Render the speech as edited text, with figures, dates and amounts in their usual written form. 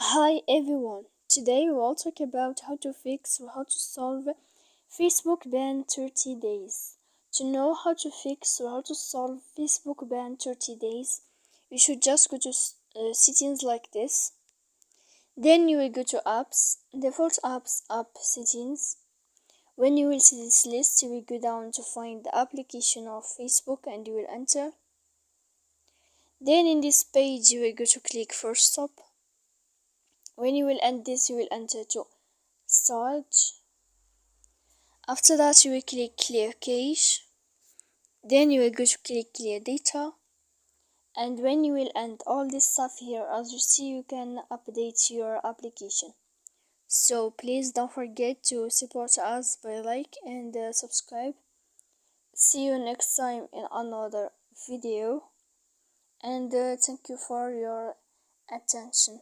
Hi everyone, today we will talk about how to fix or how to solve Facebook ban 30 days. To know how to fix or how to solve Facebook ban 30 days, you should just go to settings like this. Then you will go to apps, default apps, app settings. When you will see this list, you will go down to find the application of Facebook and you will enter. Then in this page you will go to click for stop. When you will end this, you will enter to storage. After that, you will click clear cache. Then you will go to click clear data. And when you will end all this stuff here, as you see, you can update your application. So please don't forget to support us by like and subscribe. See you next time in another video. And thank you for your attention.